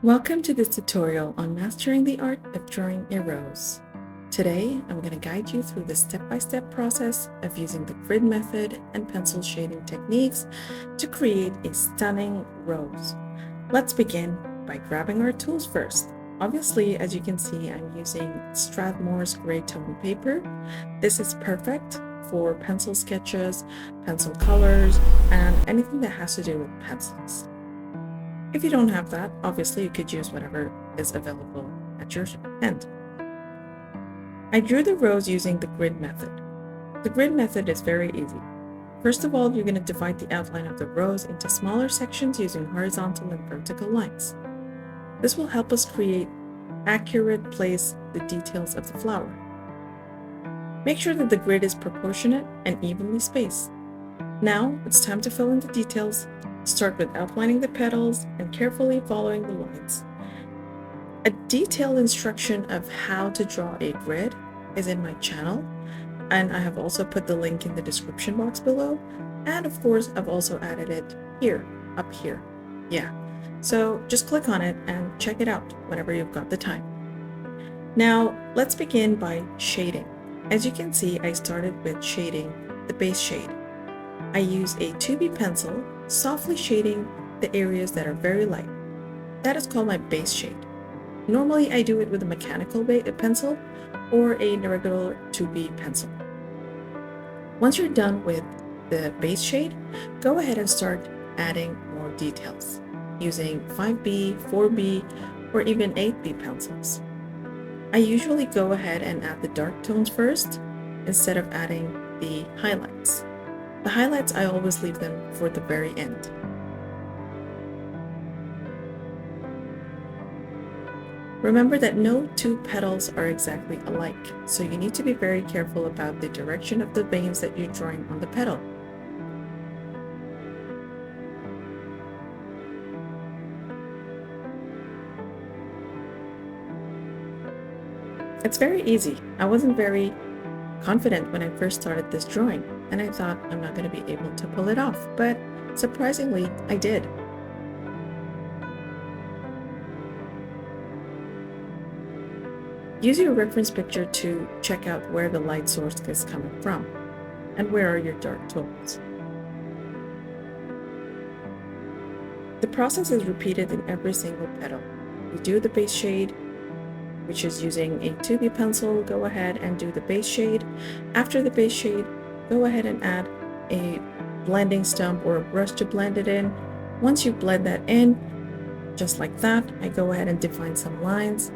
Welcome to this tutorial on mastering the art of drawing a rose. Today, I'm going to guide you through the step-by-step process of using the grid method and pencil shading techniques to create a stunning rose. Let's begin by grabbing our tools first. Obviously, as you can see, I'm using Strathmore's gray tone paper. This is perfect for pencil sketches, pencil colors, and anything that has to do with pencils. If you don't have that, obviously you could use whatever is available at your end. I drew the rose using the grid method. The grid method is very easy. First of all, you're going to divide the outline of the rose into smaller sections using horizontal and vertical lines. This will help us place the details of the flower. Make sure that the grid is proportionate and evenly spaced. Now it's time to fill in the details. Start with outlining the petals and carefully following the lines. A detailed instruction of how to draw a grid is in my channel, and I have also put the link in the description box below. And of course, I've also added it here, up here. Yeah, so just click on it and check it out whenever you've got the time. Now, let's begin by shading. As you can see, I started with shading the base shade. I use a 2B pencil, softly shading the areas that are very light. That is called my base shade. Normally I do it with a mechanical pencil or a regular 2B pencil. Once you're done with the base shade, go ahead and start adding more details using 5B, 4B, or even 8B pencils. I usually go ahead and add the dark tones first instead of adding the highlights. The highlights, I always leave them for the very end. Remember that no two petals are exactly alike, so you need to be very careful about the direction of the veins that you're drawing on the petal. It's very easy. I wasn't very confident when I first started this drawing, and I thought I'm not going to be able to pull it off, but surprisingly, I did. Use your reference picture to check out where the light source is coming from, and where are your dark tones. The process is repeated in every single petal. You do the base shade, which is using a 2B pencil. Go ahead and do the base shade. After the base shade, go ahead and add a blending stump or a brush to blend it in. Once you blend that in, just like that, I go ahead and define some lines.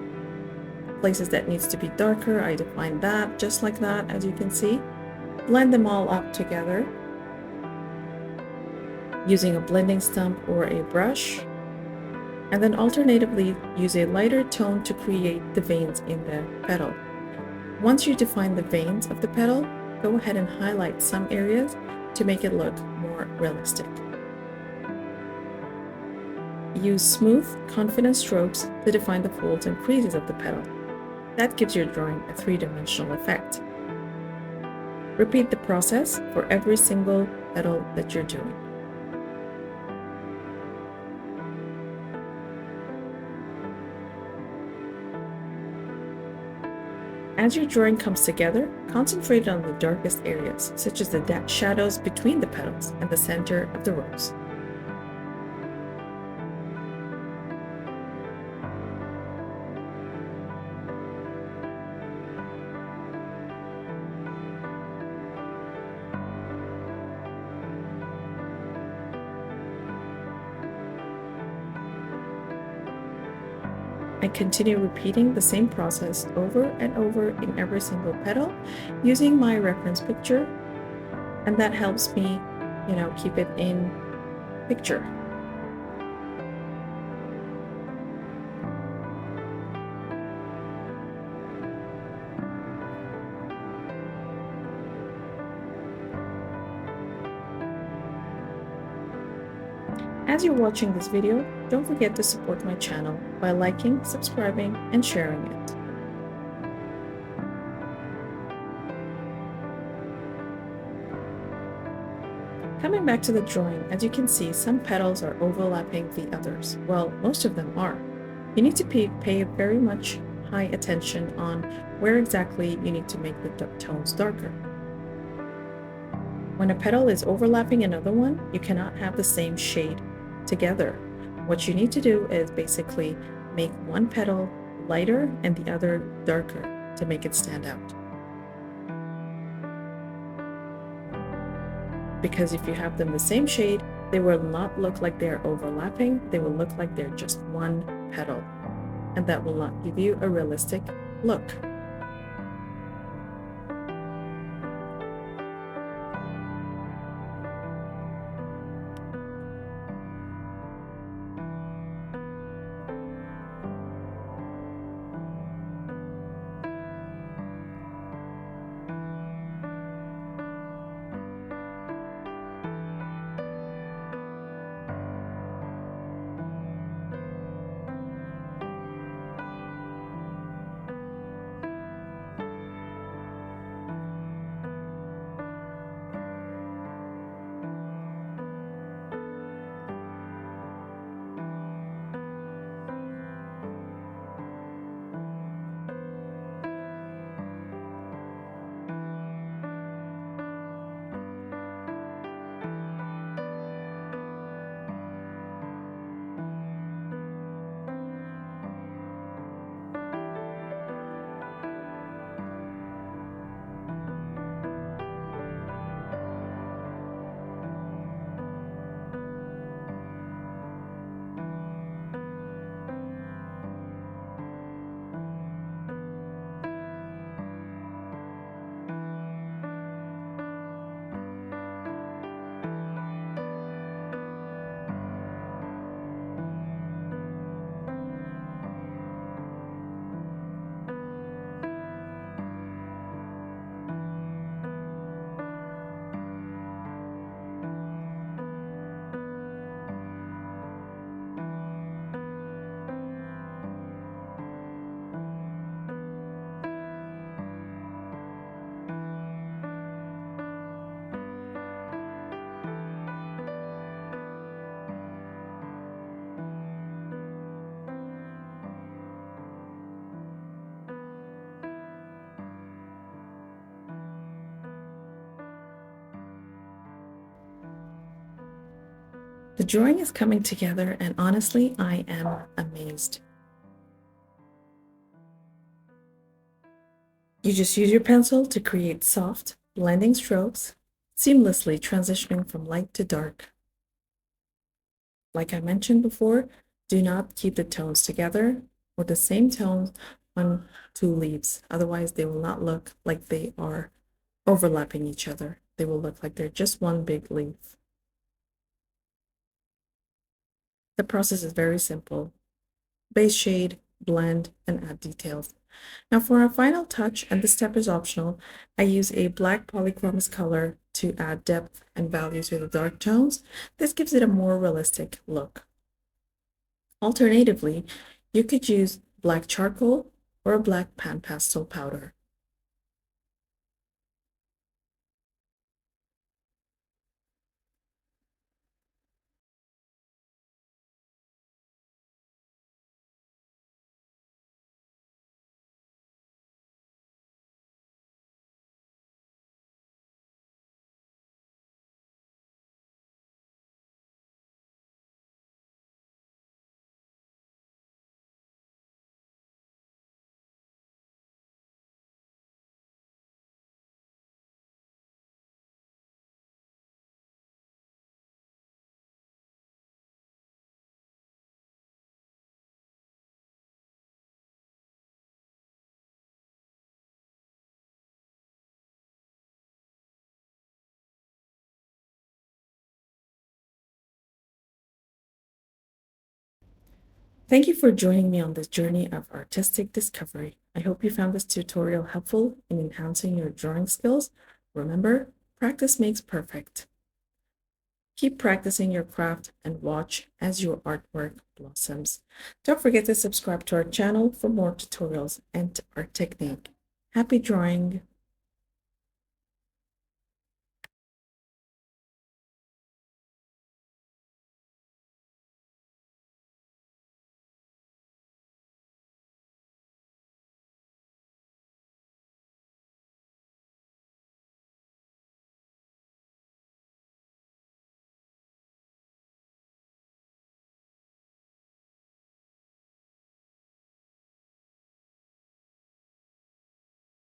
Places that needs to be darker, I define that just like that, as you can see. Blend them all up together using a blending stump or a brush. And then alternatively use a lighter tone to create the veins in the petal. Once you define the veins of the petal, go ahead and highlight some areas to make it look more realistic. Use smooth, confident strokes to define the folds and creases of the petal. That gives your drawing a three-dimensional effect. Repeat the process for every single petal that you're doing. As your drawing comes together, concentrate on the darkest areas, such as the shadows between the petals and the center of the rose. I continue repeating the same process over and over in every single petal using my reference picture, and that helps me, keep it in picture. As you're watching this video, don't forget to support my channel by liking, subscribing, and sharing it. Coming back to the drawing, as you can see, some petals are overlapping the others. Well, most of them are. You need to pay very much high attention on where exactly you need to make the tones darker. When a petal is overlapping another one, you cannot have the same shade together. What you need to do is basically make one petal lighter and the other darker to make it stand out. Because if you have them the same shade, they will not look like they're overlapping, they will look like they're just one petal, and that will not give you a realistic look. The drawing is coming together, and honestly, I am amazed. You just use your pencil to create soft, blending strokes, seamlessly transitioning from light to dark. Like I mentioned before, do not keep the tones together or the same tones on two leaves. Otherwise, they will not look like they are overlapping each other. They will look like they're just one big leaf. The process is very simple. Base shade, blend, and add details. Now for our final touch, and this step is optional, I use a black polychromos color to add depth and value to the dark tones. This gives it a more realistic look. Alternatively, you could use black charcoal or a black pan pastel powder. Thank you for joining me on this journey of artistic discovery. I hope you found this tutorial helpful in enhancing your drawing skills. Remember, practice makes perfect. Keep practicing your craft and watch as your artwork blossoms. Don't forget to subscribe to our channel for more tutorials and art technique. Happy drawing!